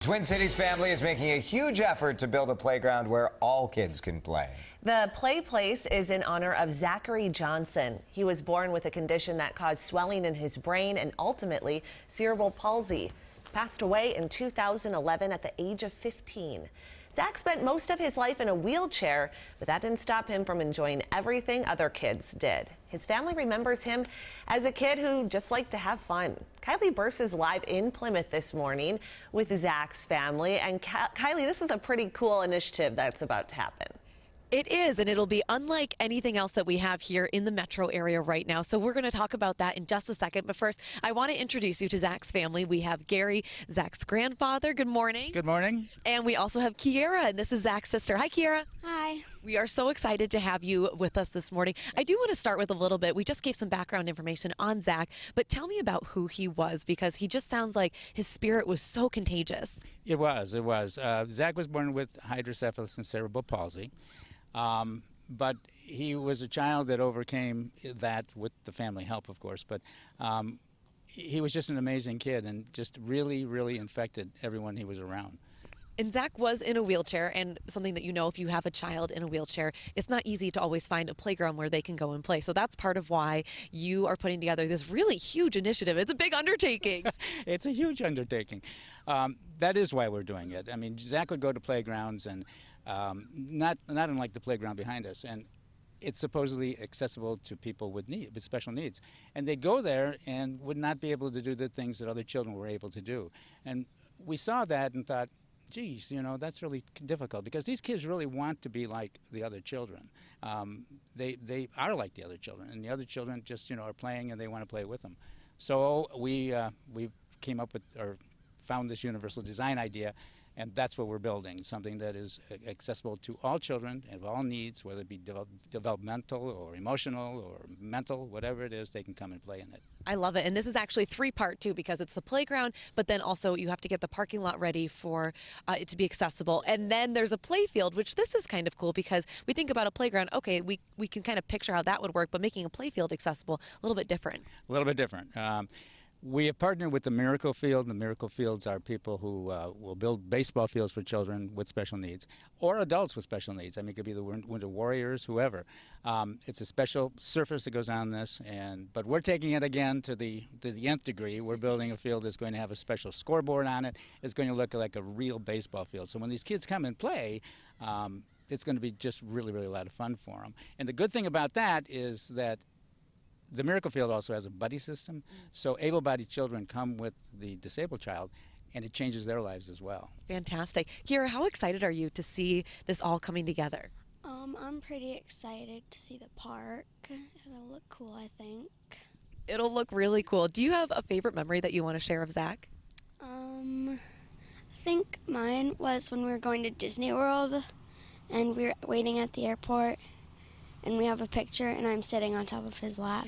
Twin Cities family is making a huge effort to build a playground where all kids can play. The play place is in honor of Zakkary Johnson. He was born with a condition that caused swelling in his brain and ultimately cerebral palsy. Passed away in 2011 at the age of 15. Zach spent most of his life in a wheelchair, but that didn't stop him from enjoying everything other kids did. His family remembers him as a kid who just liked to have fun. Kylie Bearse is live in Plymouth this morning with Zach's family. And Kylie, this is a pretty cool initiative that's about to happen. It is, and it'll be unlike anything else that we have here in the metro area right now. So we're going to talk about that in just a second. But first, I want to introduce you to Zach's family. We have Gary, Zach's grandfather. Good morning. Good morning. And we also have Kiera, and this is Zach's sister. Hi, Kiera. Hi. We are so excited to have you with us this morning. I do want to start with a little bit. We just gave some background information on Zach, but tell me about who he was, because he just sounds like his spirit was so contagious. It was. Zach was born with hydrocephalus and cerebral palsy. But he was a child that overcame that with the family help, of course. But he was just an amazing kid and just really, really infected everyone he was around. And Zach was in a wheelchair, and something that you know, if you have a child in a wheelchair, it's not easy to always find a playground where they can go and play. So that's part of why you are putting together this really huge initiative. It's a big undertaking. It's a huge undertaking. That is why we're doing it. I mean, Zach would go to playgrounds and not unlike the playground behind us, and it's supposedly accessible to people with special needs. And they'd go there and would not be able to do the things that other children were able to do. And we saw that and thought, geez, you know, that's really difficult, because these kids really want to be like the other children. They are like the other children, and the other children just, are playing and they want to play with them. So we came up with, or found this universal design idea, and that's what we're building, something that is accessible to all children of all needs, whether it be developmental or emotional or mental, whatever it is, they can come and play in it. I love it. And this is actually three-part too, because it's the playground, but then also you have to get the parking lot ready for it to be accessible. And then there's a play field, which this is kind of cool, because we think about a playground, okay, we can kind of picture how that would work, but making a play field accessible, a little bit different. A little bit different. We have partnered with the Miracle Field. The Miracle Fields are people who will build baseball fields for children with special needs, or adults with special needs. I mean, it could be the Winter Warriors, whoever. It's a special surface that goes on this, but we're taking it again to the nth degree. We're building a field that's going to have a special scoreboard on it. It's going to look like a real baseball field. So when these kids come and play, it's going to be just really, really a lot of fun for them. And the good thing about that is that the Miracle Field also has a buddy system, so able-bodied children come with the disabled child, and it changes their lives as well. Fantastic. Kiera, how excited are you to see this all coming together? I'm pretty excited to see the park. It'll look cool, I think. It'll look really cool. Do you have a favorite memory that you want to share of Zach? I think mine was when we were going to Disney World, and we were waiting at the airport, and we have a picture, and I'm sitting on top of his lap.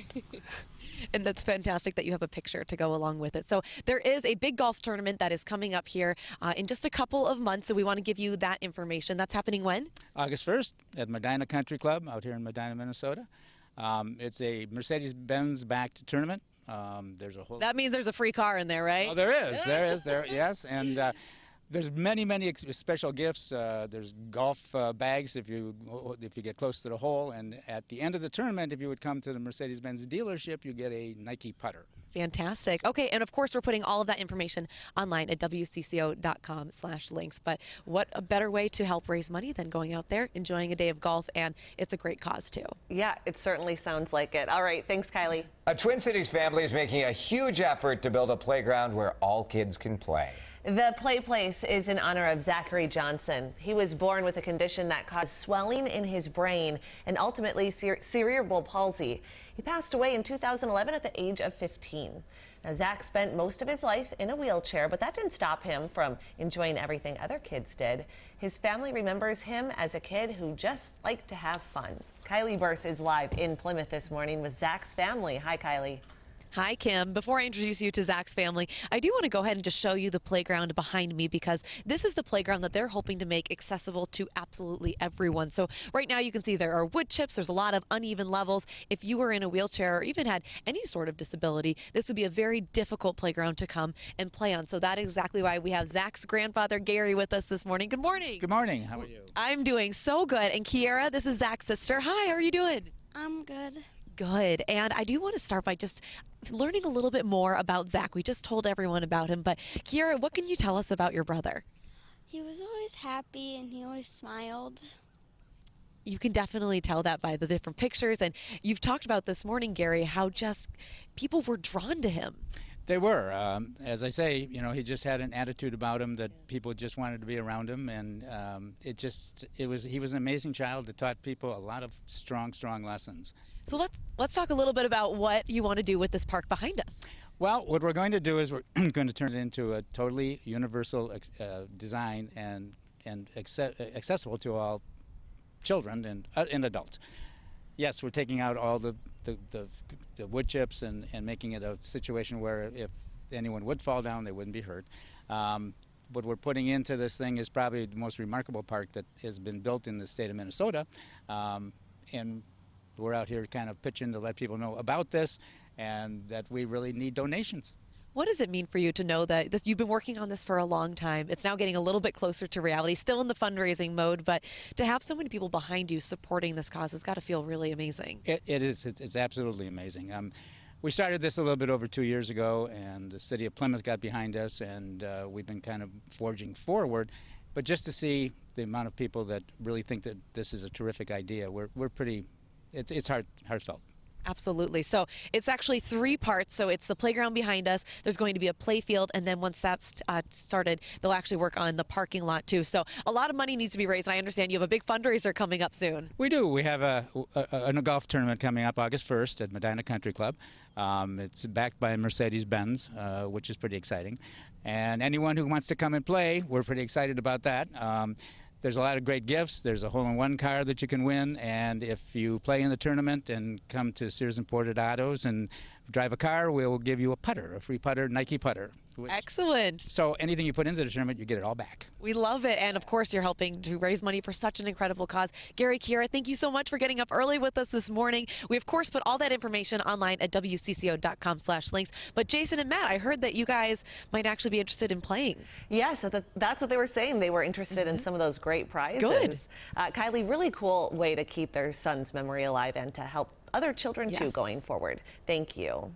And that's fantastic that you have a picture to go along with it. So there is a big golf tournament that is coming up here in just a couple of months, so we want to give you that information. That's happening when? August 1st at Medina Country Club out here in Medina, Minnesota. It's a Mercedes-Benz backed tournament. That means there's a free car in there, right? Oh, there is, yes. And there's many special gifts. There's golf bags if you get close to the hole, and at the end of the tournament, if you would come to the Mercedes-Benz dealership, you get a Nike putter. Fantastic. Okay, and of course, we're putting all of that information online at WCCO.com/links. But what a better way to help raise money than going out there, enjoying a day of golf, and it's a great cause too. Yeah, it certainly sounds like it. All right, thanks, Kylie. A Twin Cities family is making a huge effort to build a playground where all kids can play. The play place is in honor of Zakkary Johnson. He was born with a condition that caused swelling in his brain and ultimately cerebral palsy. He passed away in 2011 at the age of 15. Now, Zach spent most of his life in a wheelchair, but that didn't stop him from enjoying everything other kids did. His family remembers him as a kid who just liked to have fun. Kylie Bearse is live in Plymouth this morning with Zach's family. Hi, Kylie. Hi, Kim. Before I introduce you to Zach's family, I do want to go ahead and just show you the playground behind me because this is the playground that they're hoping to make accessible to absolutely everyone. So right now you can see there are wood chips. There's a lot of uneven levels. If you were in a wheelchair or even had any sort of disability, this would be a very difficult playground to come and play on. So that is exactly why we have Zach's grandfather, Gary, with us this morning. Good morning. Good morning. How are you? I'm doing so good. And Kiera, this is Zach's sister. Hi, how are you doing? I'm good. Good. And I do want to start by just learning a little bit more about Zach. We just told everyone about him, but Kiera, what can you tell us about your brother? He was always happy and he always smiled. You can definitely tell that by the different pictures. And you've talked about this morning, Gary, how just people were drawn to him. They were. As I say, he just had an attitude about him that people just wanted to be around him, and he was an amazing child that taught people a lot of strong lessons. So let's talk a little bit about what you want to do with this park behind us. Well, what we're going to do is we're going to turn it into a totally universal design and accessible to all children and adults. Yes, we're taking out all the wood chips and making it a situation where if anyone would fall down, they wouldn't be hurt. What we're putting into this thing is probably the most remarkable park that has been built in the state of Minnesota. And we're out here kind of pitching to let people know about this and that we really need donations. What does it mean for you to know that you've been working on this for a long time? It's now getting a little bit closer to reality, still in the fundraising mode, but to have so many people behind you supporting this cause has got to feel really amazing. It is. It's absolutely amazing. We started this a little bit over 2 years ago, and the city of Plymouth got behind us, and we've been kind of forging forward. But just to see the amount of people that really think that this is a terrific idea, we're pretty. It's heartfelt. Absolutely. So it's actually 3 parts. So it's the playground behind us. There's going to be a play field. And then once that's started, they'll actually work on the parking lot too. So a lot of money needs to be raised. And I understand you have a big fundraiser coming up soon. We do. We have a golf tournament coming up August 1st at Medina Country Club. It's backed by Mercedes-Benz, which is pretty exciting. And anyone who wants to come and play, we're pretty excited about that. There's a lot of great gifts. There's a hole-in-one car that you can win, and if you play in the tournament and come to Sears Imported Autos and drive a car, we'll give you a free putter, Nike putter. Excellent. So anything you put into the tournament, you get it all back. We love it, and of course you're helping to raise money for such an incredible cause. Gary, Kiera, thank you so much for getting up early with us this morning. We of course put all that information online at WCCO.com/links. But Jason and Matt, I heard that you guys might actually be interested in playing. Yes, that's what they were saying. They were interested in some of those great prizes. Good. Kylie, really cool way to keep their son's memory alive and to help other children too Yes. going forward. Thank you.